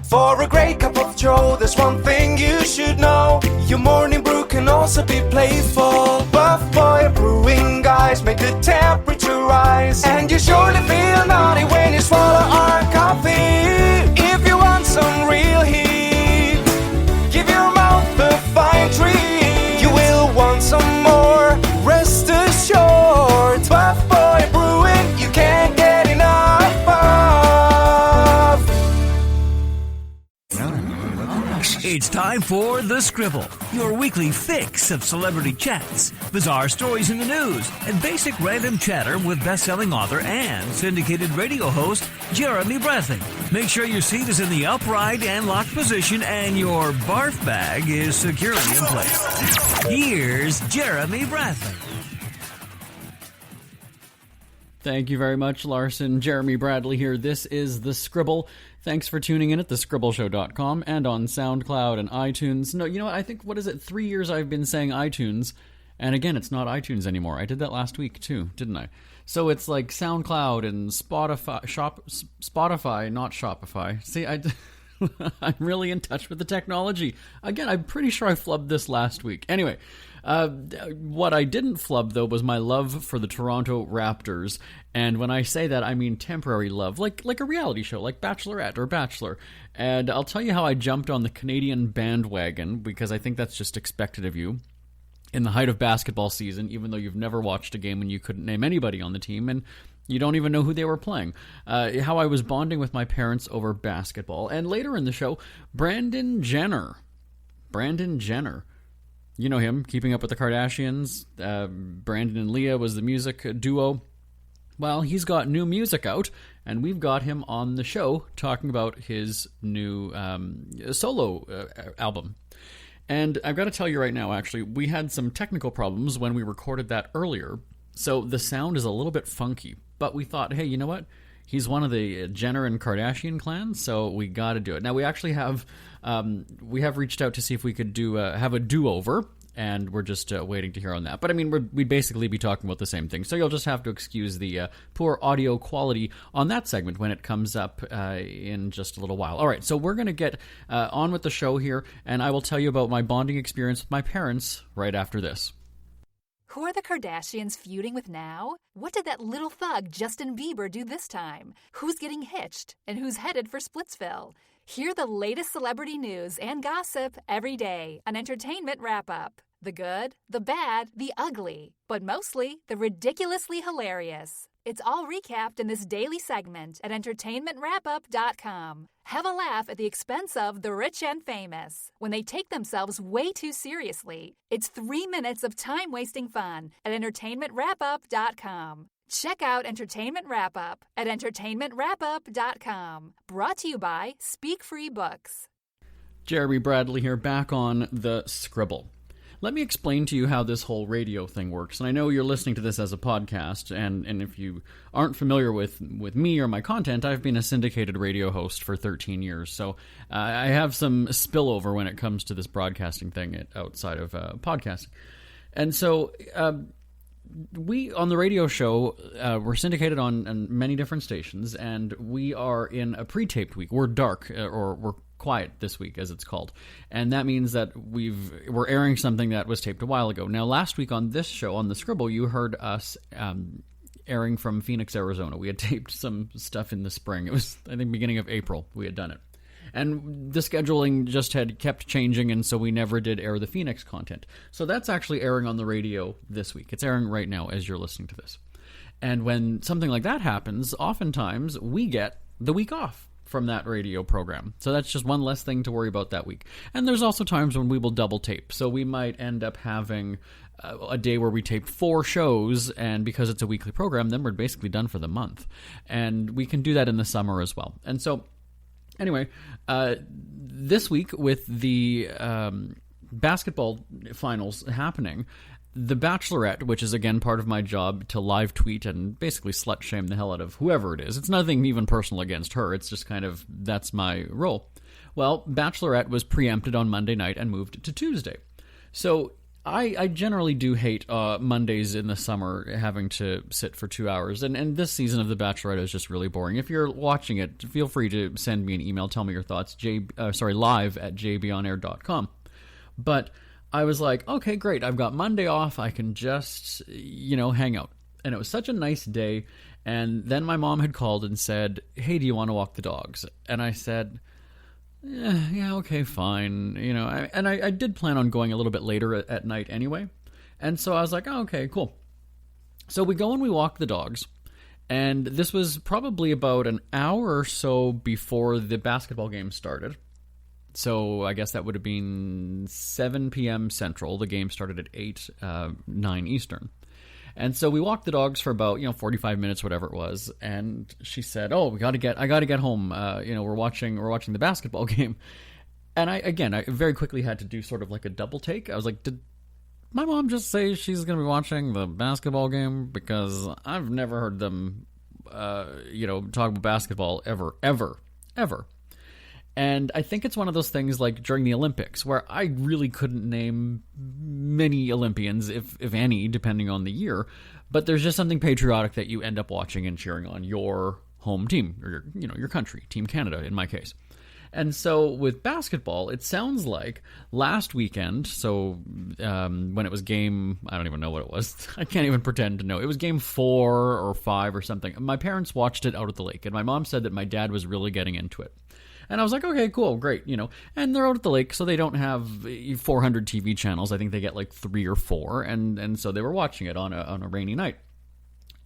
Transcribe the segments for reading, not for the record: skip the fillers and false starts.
For a great cup of joe, there's one thing you should know. Your morning brew can also be playful. Buff Boy Brewing guys make the temperature rise, and you surely feel naughty when you swallow our coffee. If you want some real heat, give your mouth a fine treat. You will want some more, rest assured. Buff Boy Brewing, you can't get enough of. It's time for The Scribble, your weekly fix of celebrity chats, bizarre stories in the news, and basic random chatter with best-selling author and syndicated radio host Jeremy Bradley. Make sure your seat is in the upright and locked position and your barf bag is securely in place. Here's Jeremy Bradley. Thank you very much, Larson. Jeremy Bradley here. This is The Scribble. Thanks for tuning in at thescribbleshow.com and on SoundCloud and iTunes. No, you know what? I think, 3 years I've been saying iTunes, and again, it's not iTunes anymore. I did that last week, too, didn't I? So it's like SoundCloud and Spotify, not Shopify. See, I'm really in touch with the technology. Again, I'm pretty sure I flubbed this last week. Anyway, what I didn't flub, though, was my love for the Toronto Raptors. And when I say that, I mean temporary love, like a reality show, like Bachelorette or Bachelor. And I'll tell you how I jumped on the Canadian bandwagon, because I think that's just expected of you in the height of basketball season, even though you've never watched a game and you couldn't name anybody on the team, and you don't even know who they were playing. How I was bonding with my parents over basketball. And later in the show, Brandon Jenner. You know him, Keeping Up with the Kardashians. Brandon and Leah was the music duo. Well, he's got new music out, and we've got him on the show talking about his new solo album. And I've got to tell you right now, actually, we had some technical problems when we recorded that earlier, so the sound is a little bit funky. But we thought, hey, you know what? He's one of the Jenner and Kardashian clans, so we got to do it. Now, we actually have reached out to see if we could have a do-over, and we're just waiting to hear on that. But, I mean, we'd basically be talking about the same thing, so you'll just have to excuse the poor audio quality on that segment when it comes up in just a little while. All right, so we're going to get on with the show here, and I will tell you about my bonding experience with my parents right after this. Who are the Kardashians feuding with now? What did that little thug Justin Bieber do this time? Who's getting hitched? And who's headed for Splitsville? Hear the latest celebrity news and gossip every day on Entertainment Wrap-Up. The good, the bad, the ugly, but mostly the ridiculously hilarious. It's all recapped in this daily segment at entertainmentwrapup.com. Have a laugh at the expense of the rich and famous when they take themselves way too seriously. It's 3 minutes of time-wasting fun at entertainmentwrapup.com. Check out Entertainment Wrap-Up at entertainmentwrapup.com. Brought to you by Speak Free Books. Jeremy Bradley here, back on The Scribble. Let me explain to you how this whole radio thing works. And I know you're listening to this as a podcast, and if you aren't familiar with me or my content, I've been a syndicated radio host for 13 years. So I have some spillover when it comes to this broadcasting thing outside of podcasting. And so we, on the radio show, we're syndicated on many different stations, and we are in a pre-taped week. We're dark, or we're quiet this week, as it's called, and that means that we're airing something that was taped a while ago. Now, last week on this show, on The Scribble, you heard us airing from Phoenix, Arizona. We had taped some stuff in the spring. It was, I think, beginning of April we had done it, and the scheduling just had kept changing, and so we never did air the Phoenix content. So that's actually airing on the radio this week. It's airing right now as you're listening to this. And when something like that happens, oftentimes we get the week off from that radio program. So that's just one less thing to worry about that week. And there's also times when we will double tape. So we might end up having a day where we tape 4 shows, and because it's a weekly program, then we're basically done for the month. And we can do that in the summer as well. And so, anyway, this week with the basketball finals happening, The Bachelorette, which is again part of my job to live tweet and basically slut shame the hell out of whoever it is. It's nothing even personal against her. It's just kind of, that's my role. Well, Bachelorette was preempted on Monday night and moved to Tuesday. So I generally do hate Mondays in the summer having to sit for 2 hours, and this season of The Bachelorette is just really boring. If you're watching it, feel free to send me an email, tell me your thoughts, live@jbonair.com. But I was like, okay, great, I've got Monday off, I can just, hang out. And it was such a nice day, and then my mom had called and said, hey, do you want to walk the dogs? And I said, yeah, okay, fine. I did plan on going a little bit later at night anyway. And so I was like, oh, okay, cool. So we go and we walk the dogs. And this was probably about an hour or so before the basketball game started. So I guess that would have been 7 p.m. Central. The game started at 9 Eastern. And so we walked the dogs for about 45 minutes, whatever it was. And she said, "Oh, I got to get home. We're watching the basketball game." And I very quickly had to do sort of like a double take. I was like, "Did my mom just say she's going to be watching the basketball game?" Because I've never heard them, talk about basketball ever. And I think it's one of those things like during the Olympics where I really couldn't name many Olympians, if any, depending on the year. But there's just something patriotic that you end up watching and cheering on your home team or your country, Team Canada in my case. And so with basketball, it sounds like last weekend, so when it was game, I don't even know what it was. I can't even pretend to know. It was game 4 or 5 or something. My parents watched it out at the lake, and my mom said that my dad was really getting into it. And I was like, okay, cool, great, And they're out at the lake, so they don't have 400 TV channels. I think they get like 3 or 4, and so they were watching it on a rainy night.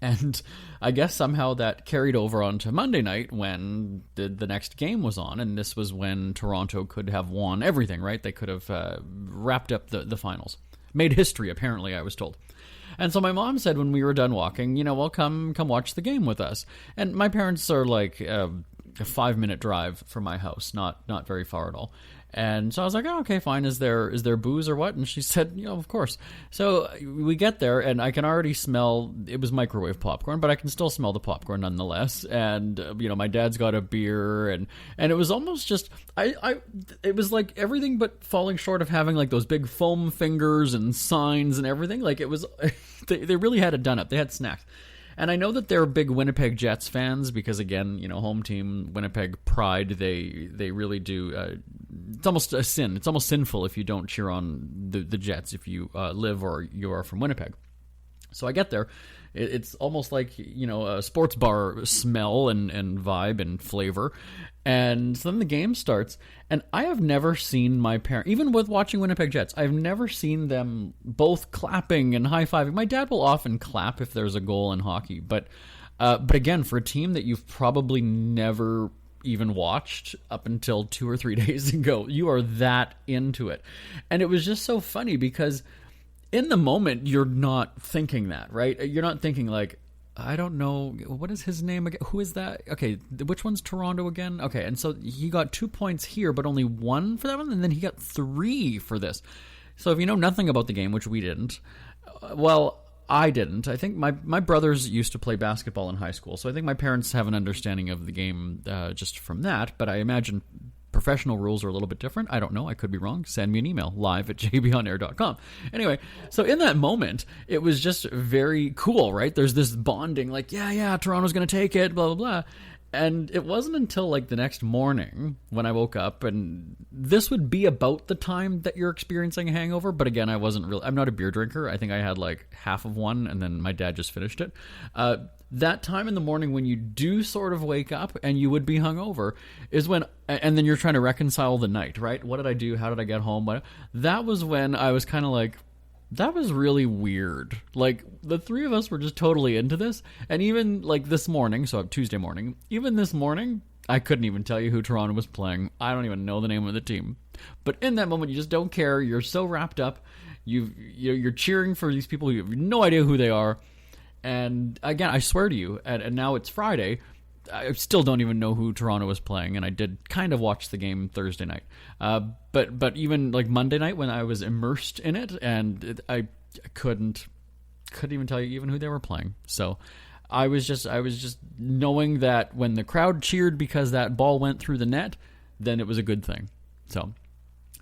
And I guess somehow that carried over onto Monday night when the next game was on, and this was when Toronto could have won everything, right? They could have wrapped up the finals. Made history, apparently, I was told. And so my mom said when we were done walking, well, come watch the game with us. And my parents are like a 5-minute drive from my house, not very far at all. And so I was like, oh, okay, fine. Is there booze or what? And she said, of course. So we get there, and I can already smell, it was microwave popcorn, but I can still smell the popcorn nonetheless. And, my dad's got a beer, and it was almost just, it was like everything but falling short of having like those big foam fingers and signs and everything. Like it was, they really had it done up. They had snacks. And I know that they're big Winnipeg Jets fans because, again, home team, Winnipeg pride, they really do. It's almost a sin. It's almost sinful if you don't cheer on the Jets if you live or you are from Winnipeg. So I get there. It's almost like, a sports bar smell and vibe and flavor. And so then the game starts, and I have never seen my parents, even with watching Winnipeg Jets, I've never seen them both clapping and high-fiving. My dad will often clap if there's a goal in hockey, but again, for a team that you've probably never even watched up until 2 or 3 days ago, you are that into it. And it was just so funny because in the moment, you're not thinking that, right? You're not thinking like, I don't know, what is his name again? Who is that? Okay, which one's Toronto again? Okay, and so he got 2 points here, but only 1 for that one, and then he got 3 for this. So if you know nothing about the game, which we didn't, well, I didn't. I think my brothers used to play basketball in high school, so I think my parents have an understanding of the game just from that, but I imagine professional rules are a little bit different. I don't know. I could be wrong. Send me an email, live@jbonair.com. Anyway, so in that moment, it was just very cool, right? There's this bonding, like, yeah, Toronto's going to take it, blah, blah, blah. And it wasn't until like the next morning when I woke up, and this would be about the time that you're experiencing a hangover. But again, I'm not a beer drinker. I think I had like half of one, and then my dad just finished it. That time in the morning when you do sort of wake up and you would be hungover is when, and then you're trying to reconcile the night, right? What did I do? How did I get home? That was when I was kind of like, that was really weird. Like, the 3 of us were just totally into this. And even, like, this morning, so Tuesday morning, even this morning, I couldn't even tell you who Toronto was playing. I don't even know the name of the team. But in that moment, you just don't care. You're so wrapped up. You're cheering for these people. You have no idea who they are. And, again, I swear to you, and now it's Friday, I still don't even know who Toronto was playing, and I did kind of watch the game Thursday night. But even like Monday night when I was immersed in it, and I couldn't even tell you even who they were playing. So I was just knowing that when the crowd cheered because that ball went through the net, then it was a good thing. So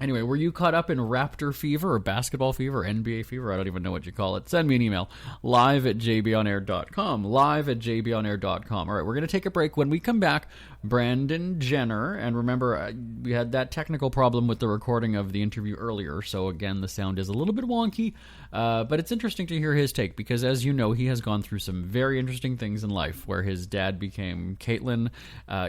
Anyway, were you caught up in Raptor fever or basketball fever, NBA fever? I don't even know what you call it. Send me an email, live@jbonair.com, live@jbonair.com. All right, we're going to take a break. When we come back, Brandon Jenner, and remember, we had that technical problem with the recording of the interview earlier, so again, the sound is a little bit wonky, but it's interesting to hear his take, because as you know, he has gone through some very interesting things in life, where his dad became Caitlyn.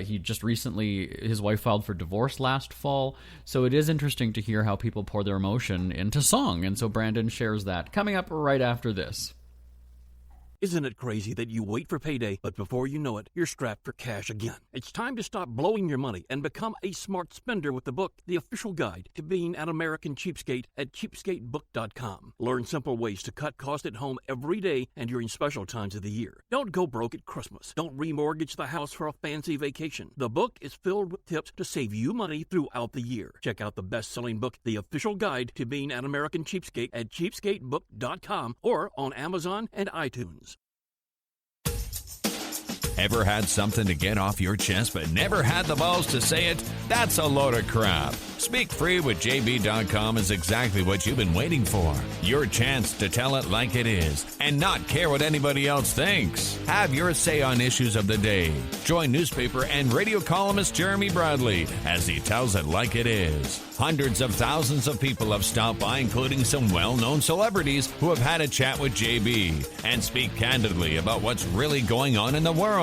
He just recently, his wife filed for divorce last fall, so it is interesting to hear how people pour their emotion into song, and so Brandon shares that coming up right after this. Isn't it crazy that you wait for payday, but before you know it, you're strapped for cash again? It's time to stop blowing your money and become a smart spender with the book, The Official Guide to Being an American Cheapskate, at cheapskatebook.com. Learn simple ways to cut costs at home every day and during special times of the year. Don't go broke at Christmas. Don't remortgage the house for a fancy vacation. The book is filled with tips to save you money throughout the year. Check out the best-selling book, The Official Guide to Being an American Cheapskate, at cheapskatebook.com or on Amazon and iTunes. Ever had something to get off your chest but never had the balls to say it? That's a load of crap. Speak Free with JB.com is exactly what you've been waiting for. Your chance to tell it like it is and not care what anybody else thinks. Have your say on issues of the day. Join newspaper and radio columnist Jeremy Bradley as he tells it like it is. Hundreds of thousands of people have stopped by, including some well-known celebrities who have had a chat with JB and speak candidly about what's really going on in the world.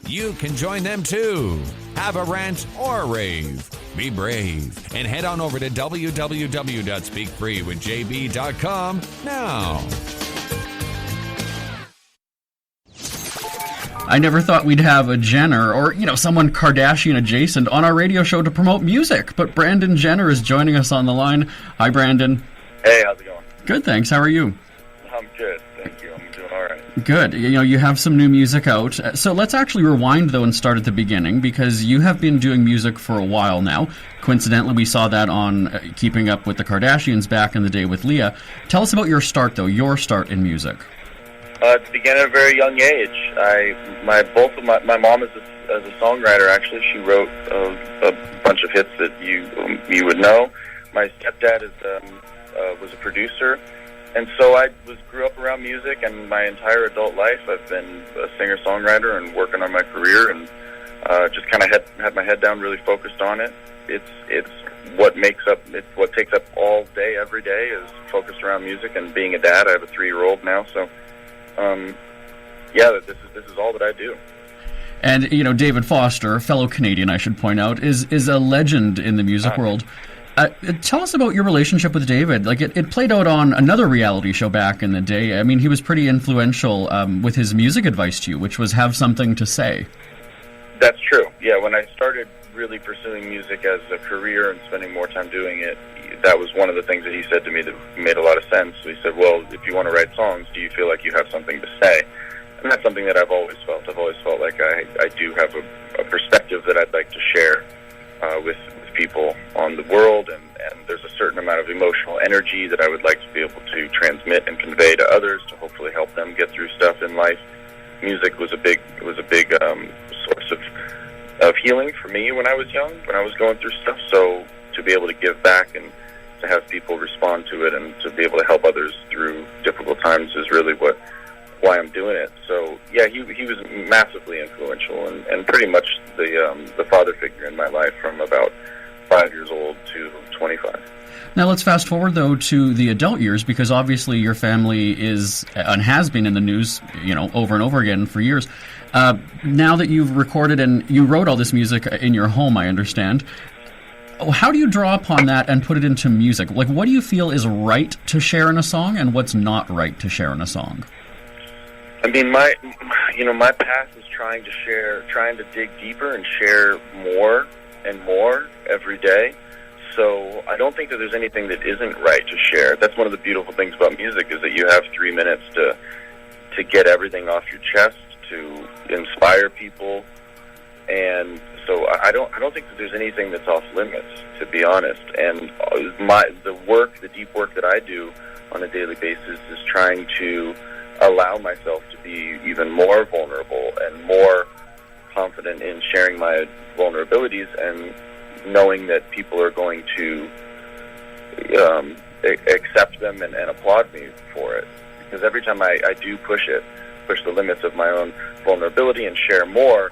You can join them too. Have a rant or a rave. Be brave and head on over to www.speakfreewithjb.com now. I never thought we'd have a Jenner or, someone Kardashian adjacent on our radio show to promote music, but Brandon Jenner is joining us on the line. Hi, Brandon. Hey, how's it going? Good, thanks. How are you? I'm good, thank you. I'm doing all right. Good. You have some new music out. So let's actually rewind, though, and start at the beginning, because you have been doing music for a while now. Coincidentally, we saw that on Keeping Up with the Kardashians back in the day with Leah. Tell us about your start in music. It began at a very young age. My mom is a songwriter. Actually, she wrote a bunch of hits that you would know. My stepdad was a producer, and so I grew up around music. And my entire adult life, I've been a singer-songwriter and working on my career, and just kind of had my head down, really focused on it. It's what takes up all day, every day, is focused around music and being a dad. I have a 3-year-old now, so. This is all that I do. And, David Foster, fellow Canadian, I should point out, is a legend in the music world. Tell us about your relationship with David. Like, it played out on another reality show back in the day. I mean, he was pretty influential with his music advice to you, which was have something to say. That's true. Yeah, when I started really pursuing music as a career and spending more time doing it, that was one of the things that he said to me that made a lot of sense. So he said, well, if you want to write songs, do you feel like you have something to say? And that's something that I've always felt. I've always felt like I do have a perspective that I'd like to share with people on the world, and there's a certain amount of emotional energy that I would like to be able to transmit and convey to others to hopefully help them get through stuff in life. Music was a big source of healing for me when I was young, when I was going through stuff. So to be able to give back and to have people respond to it and to be able to help others through difficult times is really why I'm doing it. So yeah, he was massively influential and pretty much the father figure in my life from about 5 years old to 25. Now let's fast forward, though, to the adult years, because obviously your family is and has been in the news, over and over again for years. Now that you've recorded and you wrote all this music in your home, I understand, how do you draw upon that and put it into music? Like, what do you feel is right to share in a song and what's not right to share in a song? I mean, my path is trying to dig deeper and share more and more every day. So I don't think that there's anything that isn't right to share. That's one of the beautiful things about music, is that you have 3 minutes to get everything off your chest, to inspire people. And so I don't think that there's anything that's off limits, to be honest. And the deep work that I do on a daily basis is trying to allow myself to be even more vulnerable and more confident in sharing my vulnerabilities, and knowing that people are going to accept them and applaud me for it. Because every time I do push the limits of my own vulnerability and share more,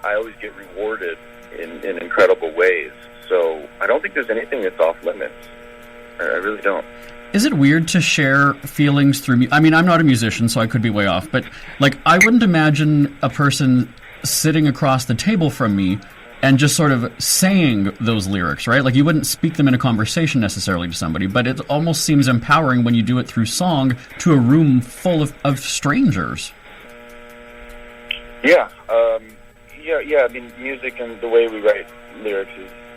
I always get rewarded in incredible ways. So I don't think there's anything that's off limits. I really don't. Is it weird to share feelings through I mean, I'm not a musician, so I could be way off, but like I wouldn't imagine a person sitting across the table from me and just sort of saying those lyrics, right? Like you wouldn't speak them in a conversation necessarily to somebody, but it almost seems empowering when you do it through song to a room full of strangers. Yeah. I mean, music and the way we write lyrics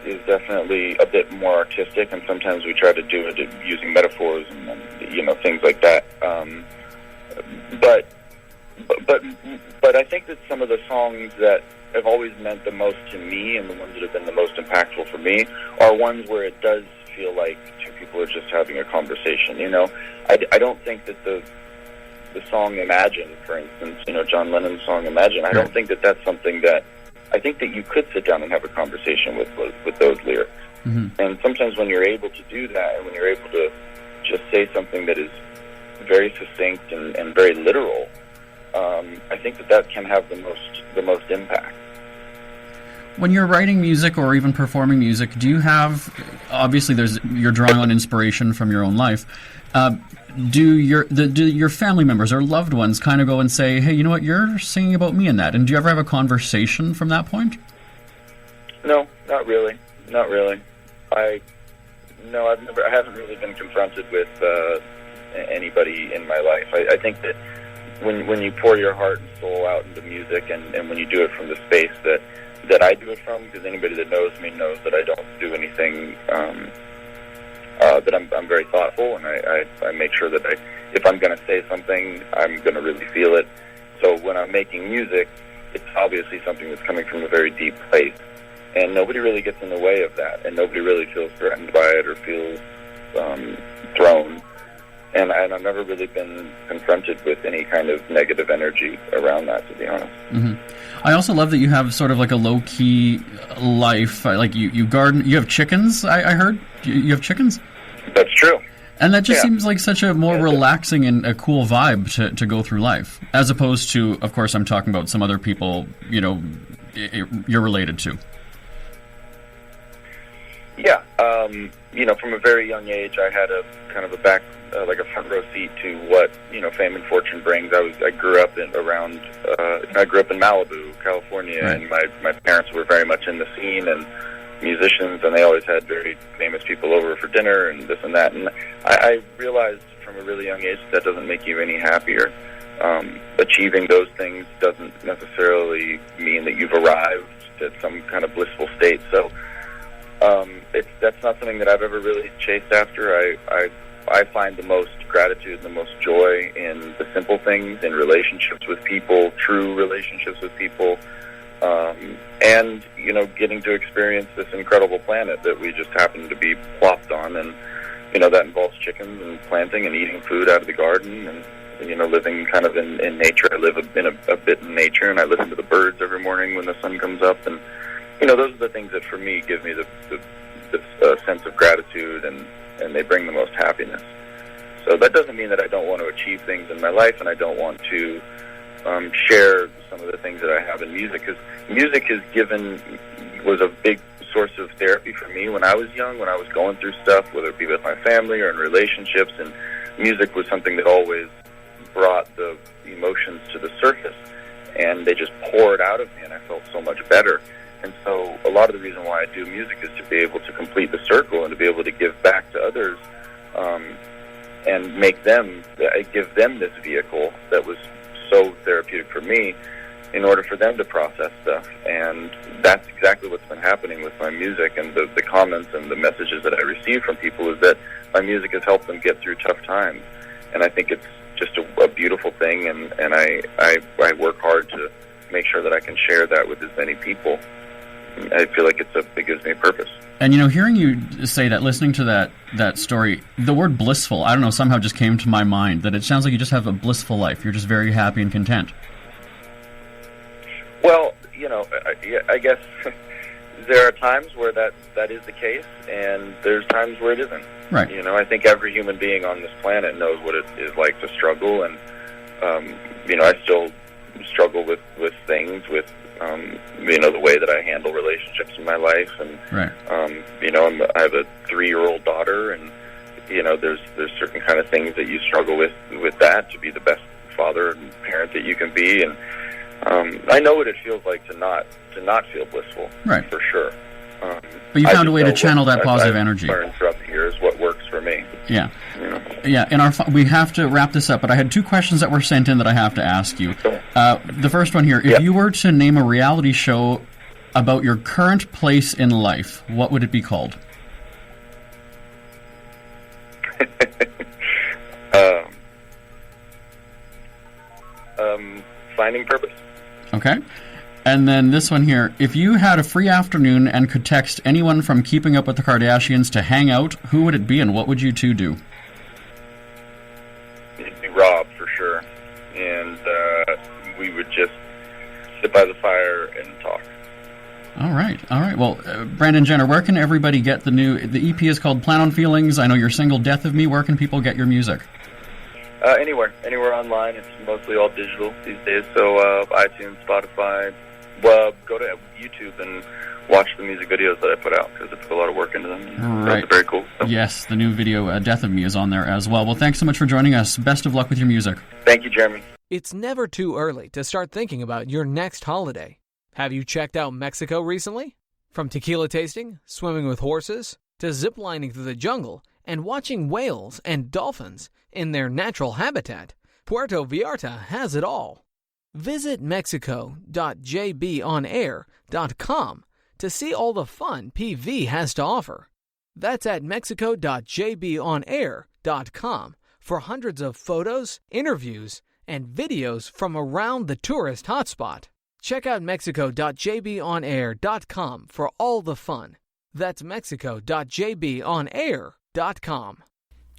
is definitely a bit more artistic, and sometimes we try to do it using metaphors and things like that. But I think that some of the songs that have always meant the most to me and the ones that have been the most impactful for me are ones where it does feel like two people are just having a conversation. I don't think that the song Imagine, for instance, John Lennon's song Imagine, I don't think that that's something that I think that you could sit down and have a conversation with those lyrics. Mm-hmm. And sometimes when you're able to do that, and when you're able to just say something that is very succinct and very literal, I think that can have the most impact. When you're writing music or even performing music, do you have, obviously you're drawing on inspiration from your own life, do your family members or loved ones kind of go and say, hey, you know what, you're singing about me in that? And do you ever have a conversation from that point? No, not really. I haven't really been confronted with anybody in my life. I think that when you pour your heart and soul out into music, and when you do it from the space that I do it from, because anybody that knows me knows that I don't do anything, that I'm very thoughtful, and I make sure that if I'm going to say something, I'm going to really feel it. So when I'm making music, it's obviously something that's coming from a very deep place, and nobody really gets in the way of that, and nobody really feels threatened by it or feels thrown. And I've never really been confronted with any kind of negative energy around that, to be honest. Mm-hmm. I also love that you have sort of like a low-key life. Like you garden, you have chickens, I heard? You have chickens? That's true. And that just seems like such a more relaxing and a cool vibe to go through life, as opposed to, of course, I'm talking about some other people, you're related to. Yeah. From a very young age, I had a kind of a front row seat to what, fame and fortune brings. I grew up in Malibu, California, right. And my parents were very much in the scene and musicians, and they always had very famous people over for dinner and this and that. And I realized from a really young age that doesn't make you any happier. Achieving those things doesn't necessarily mean that you've arrived at some kind of blissful state. So that's not something that I've ever really chased after. I find the most gratitude and the most joy in the simple things, in relationships with people, true relationships with people, and getting to experience this incredible planet that we just happen to be plopped on. And that involves chickens and planting and eating food out of the garden, and living kind of in nature. I live a bit in nature, and I listen to the birds every morning when the sun comes up. And those are the things that for me give me the sense of gratitude, and they bring the most happiness. So that doesn't mean that I don't want to achieve things in my life, and I don't want to share some of the things that I have in music, because music was a big source of therapy for me when I was young, when I was going through stuff, whether it be with my family or in relationships, and music was something that always brought the emotions to the surface, and they just poured out of me, and I felt so much better. And so a lot of the reason why I do music is to be able to complete the circle and to be able to give back to others, and give them this vehicle that was so therapeutic for me in order for them to process stuff. And that's exactly what's been happening with my music, and the comments and the messages that I receive from people is that my music has helped them get through tough times. And I think it's just a beautiful thing, and I work hard to make sure that I can share that with as many people. I feel like it gives me a purpose. And hearing you say that, listening to that story, the word blissful, I don't know, somehow just came to my mind, that it sounds like you just have a blissful life. You're just very happy and content. Well, I guess there are times where that is the case, and there's times where it isn't. Right. You know, I think every human being on this planet knows what it is like to struggle, and you know, I still struggle with things, with you know, the way that I handle relationships in my life, and right. you know, I have a 3-year-old daughter, and you know, there's certain kind of things that you struggle with that, to be the best father and parent that you can be, and I know what it feels like to not feel blissful, right, for sure. But you found a way to channel that positive energy. Learned throughout the years what works for me. Yeah, you know? Yeah. We have to wrap this up, but I had 2 questions that were sent in that I have to ask you. The first one here: if you were to name a reality show about your current place in life, what would it be called? Finding purpose. Okay. And then this one here: if you had a free afternoon and could text anyone from Keeping Up with the Kardashians to hang out, who would it be, and what would you 2 do? It'd be Rob, for sure. And we would just sit by the fire and talk. All right. Well, Brandon Jenner, where can everybody get the EP is called Plan on Feelings. I know you're single, Death of Me. Where can people get your music? Anywhere online. It's mostly all digital these days. So iTunes, Spotify. Well, go to YouTube and watch the music videos that I put out, because I put a lot of work into them. Right. That's very cool. So. Yes, the new video, Death of Me, is on there as well. Well, thanks so much for joining us. Best of luck with your music. Thank you, Jeremy. It's never too early to start thinking about your next holiday. Have you checked out Mexico recently? From tequila tasting, swimming with horses, to ziplining through the jungle and watching whales and dolphins in their natural habitat, Puerto Vallarta has it all. Visit mexico.jbonair.com to see all the fun PV has to offer. That's at mexico.jbonair.com for hundreds of photos, interviews, and videos from around the tourist hotspot. Check out mexico.jbonair.com for all the fun. That's mexico.jbonair.com.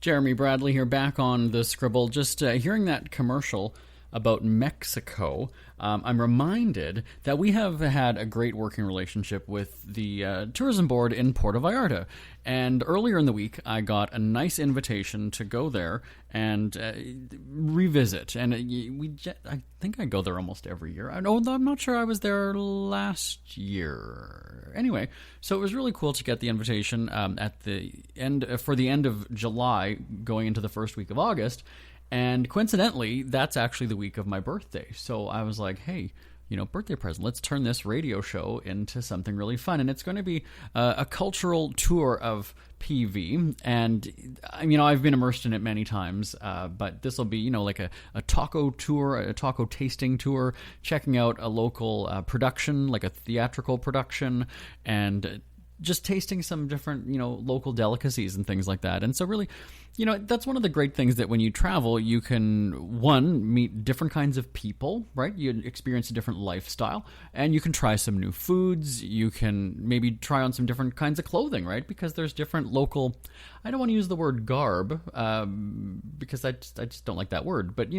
Jeremy Bradley here, back on the Scribble. Just hearing that commercial about Mexico, I'm reminded that we have had a great working relationship with the tourism board in Puerto Vallarta. And earlier in the week, I got a nice invitation to go there and revisit. And I think I go there almost every year. I'm not sure I was there last year. Anyway, so it was really cool to get the invitation at the end of July, going into the first week of August. And coincidentally, that's actually the week of my birthday. So I was like, hey, birthday present, let's turn this radio show into something really fun. And it's going to be a cultural tour of PV. And, I've been immersed in it many times, but this will be, like a taco tour, a taco tasting tour, checking out a local production, like a theatrical production, and just tasting some different, local delicacies and things like that. And so really, that's one of the great things, that when you travel, you can, one, meet different kinds of people, right? You experience a different lifestyle, and you can try some new foods. You can maybe try on some different kinds of clothing, right? Because there's different local, I don't want to use the word garb, because I just don't like that word, but,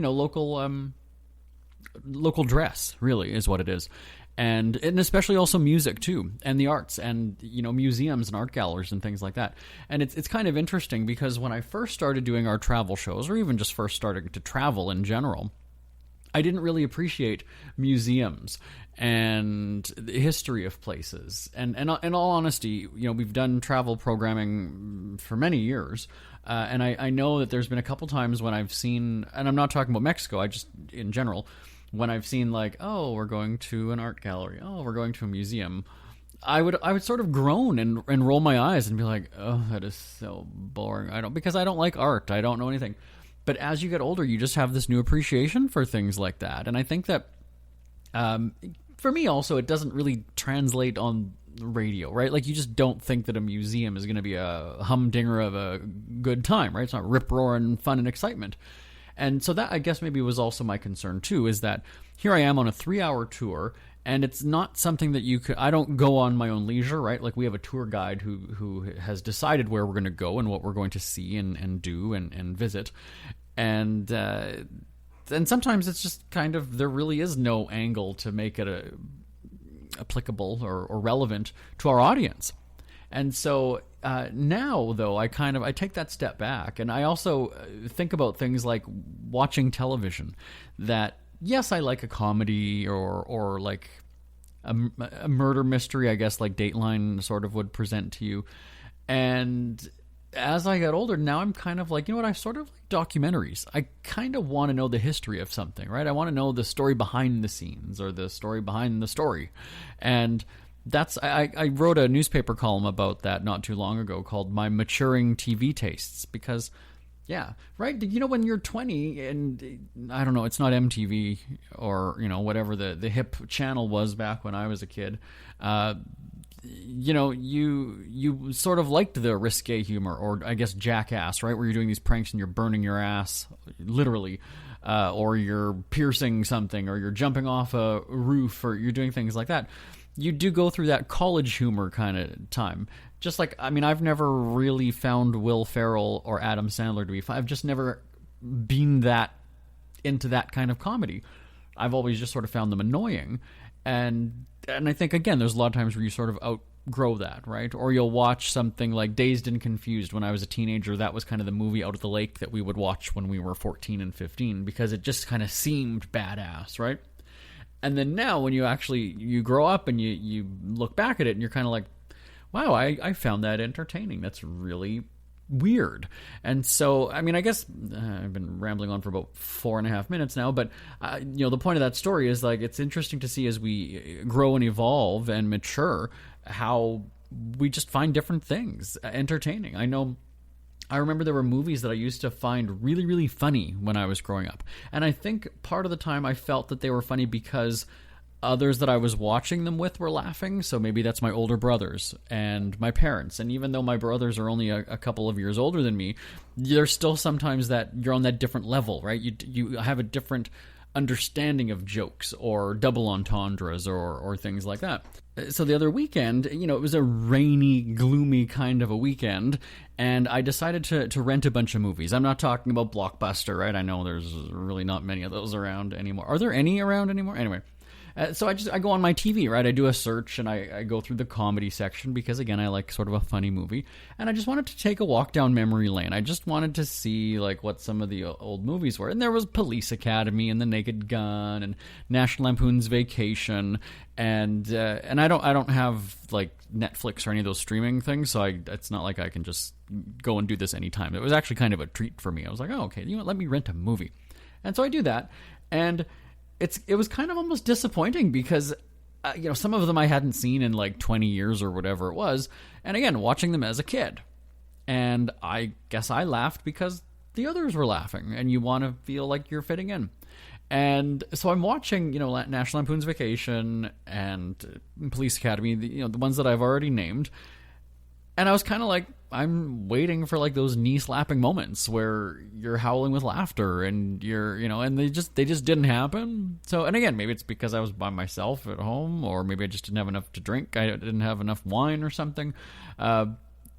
local dress really is what it is. And especially also music too, and the arts, and museums and art galleries and things like that. And it's kind of interesting, because when I first started doing our travel shows, or even just first starting to travel in general, I didn't really appreciate museums and the history of places. And in all honesty, we've done travel programming for many years, and I know that there's been a couple times when I've seen, and I'm not talking about Mexico, I just in general, when I've seen like, oh, we're going to an art gallery, oh, we're going to a museum, I would sort of groan and roll my eyes and be like, oh, that is so boring. Because I don't like art. I don't know anything. But as you get older, you just have this new appreciation for things like that. And I think that for me also, it doesn't really translate on radio, right? Like, you just don't think that a museum is going to be a humdinger of a good time, right? It's not rip-roaring fun and excitement. And so that, I guess, maybe was also my concern too, is that here I am on a 3-hour tour, and it's not something that I don't go on my own leisure, right? Like, we have a tour guide who has decided where we're going to go and what we're going to see and do and visit. And sometimes it's just kind of, there really is no angle to make it applicable or relevant to our audience. And so now, though, I take that step back, and I also think about things like watching television. That yes, I like a comedy or like a murder mystery, I guess, like Dateline sort of would present to you. And as I got older, now I'm kind of like, you know what, I sort of like documentaries. I kind of want to know the history of something, right? I want to know the story behind the scenes or the story behind the story. And I wrote a newspaper column about that not too long ago called My Maturing TV Tastes, because, yeah, right? You know, when you're 20 and, I don't know, it's not MTV or, you know, whatever the hip channel was back when I was a kid, you know, you sort of liked the risque humor, or I guess Jackass, right? Where you're doing these pranks and you're burning your ass, literally, or you're piercing something, or you're jumping off a roof, or you're doing things like that. You do go through that college humor kind of time. Just like, I mean, I've never really found Will Ferrell or Adam Sandler to be fun. I've just never been that into that kind of comedy. I've always just sort of found them annoying. And I think, again, there's a lot of times where you sort of outgrow that, right? Or you'll watch something like Dazed and Confused. When I was a teenager, that was kind of the movie out of the lake that we would watch when we were 14 and 15, because it just kind of seemed badass, right? And then now when you grow up and you look back at it and you're kind of like, wow, I found that entertaining. That's really weird. And so, I mean, I guess I've been rambling on for about 4.5 minutes now, but you know, the point of that story is like, it's interesting to see as we grow and evolve and mature how we just find different things entertaining. I remember there were movies that I used to find really, really funny when I was growing up. And I think part of the time I felt that they were funny because others that I was watching them with were laughing. So maybe that's my older brothers and my parents. And even though my brothers are only a couple of years older than me, there's still sometimes that you're on that different level, right? You have a different understanding of jokes or double entendres or things like that. So the other weekend, you know, it was a rainy, gloomy kind of a weekend, and I decided to rent a bunch of movies. I'm not talking about Blockbuster, right? I know there's really not many of those around anymore. Are there any around anymore? Anyway. So I go on my TV, right? I do a search and I go through the comedy section because, again, I like sort of a funny movie. And I just wanted to take a walk down memory lane. I just wanted to see like what some of the old movies were. And there was Police Academy and The Naked Gun and National Lampoon's Vacation. And I don't have like Netflix or any of those streaming things, so it's not like I can just go and do this anytime. It was actually kind of a treat for me. I was like, oh, okay, you know what? Let me rent a movie. And so I do that. And it was kind of almost disappointing because, you know, some of them I hadn't seen in like 20 years or whatever it was. And again, watching them as a kid. And I guess I laughed because the others were laughing and you want to feel like you're fitting in. And so I'm watching, you know, National Lampoon's Vacation and Police Academy, you know, the ones that I've already named. And I was kind of like, I'm waiting for like those knee-slapping moments where you're howling with laughter and you're, you know, and they just didn't happen. So, and again, maybe it's because I was by myself at home, or maybe I just didn't have enough to drink. I didn't have enough wine or something.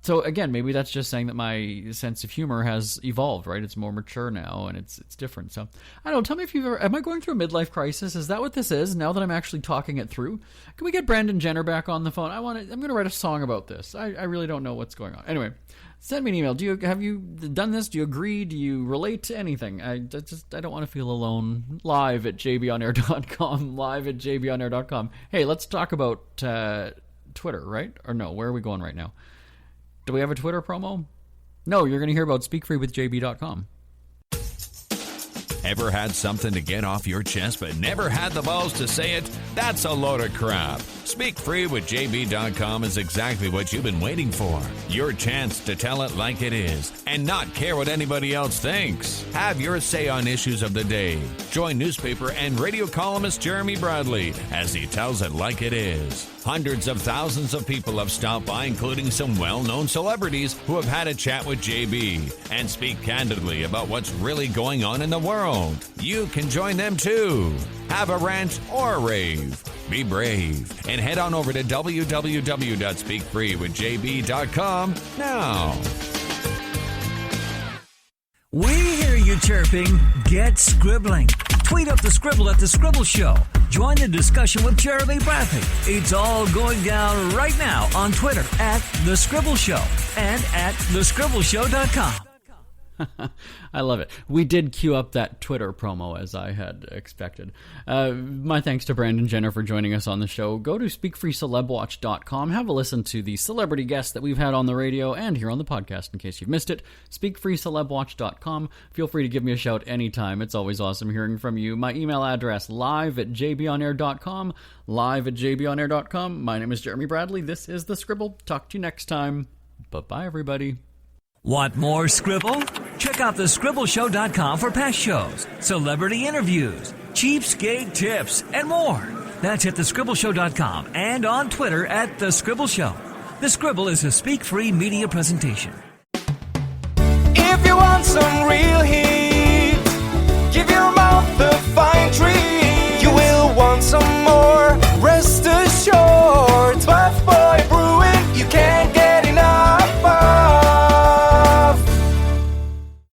So again, maybe that's just saying that my sense of humor has evolved, right? It's more mature now and it's different. So I don't know. Tell me if am I going through a midlife crisis? Is that what this is now that I'm actually talking it through? Can we get Brandon Jenner back on the phone? I'm going to write a song about this. I really don't know what's going on. Anyway, send me an email. Have you done this? Do you agree? Do you relate to anything? I don't want to feel alone. Live at jbonair.com. Live at jbonair.com. Hey, let's talk about Twitter, right? Or no, where are we going right now? Do we have a Twitter promo? No, you're going to hear about speakfreewithjb.com. Ever had something to get off your chest but never had the balls to say it? That's a load of crap. SpeakFreeWithJB.com is exactly what you've been waiting for. Your chance to tell it like it is and not care what anybody else thinks. Have your say on issues of the day. Join newspaper and radio columnist Jeremy Bradley as he tells it like it is. Hundreds of thousands of people have stopped by, including some well-known celebrities who have had a chat with JB and speak candidly about what's really going on in the world. You can join them too. Have a rant or a rave. Be brave and head on over to www.speakfreewithjb.com now. We hear you chirping. Get scribbling. Tweet up the Scribble at The Scribble Show. Join the discussion with Jeremy Bradley. It's all going down right now on Twitter at The Scribble Show and at thescribbleshow.com. I love it. We did queue up that Twitter promo as I had expected. My thanks to Brandon Jenner for joining us on the show. Go to speakfreecelebwatch.com. Have a listen to the celebrity guests that we've had on the radio and here on the podcast in case you've missed it. Speakfreecelebwatch.com. Feel free to give me a shout anytime. It's always awesome hearing from you. My email address, live@jbonair.com. live@jbonair.com. My name is Jeremy Bradley. This is The Scribble. Talk to you next time. Bye-bye, everybody. Want more Scribble? Check out thescribbleshow.com for past shows, celebrity interviews, cheapskate tips, and more. That's at thescribbleshow.com and on Twitter at The Scribble Show. The Scribble is a speak-free media presentation. If you want some real heat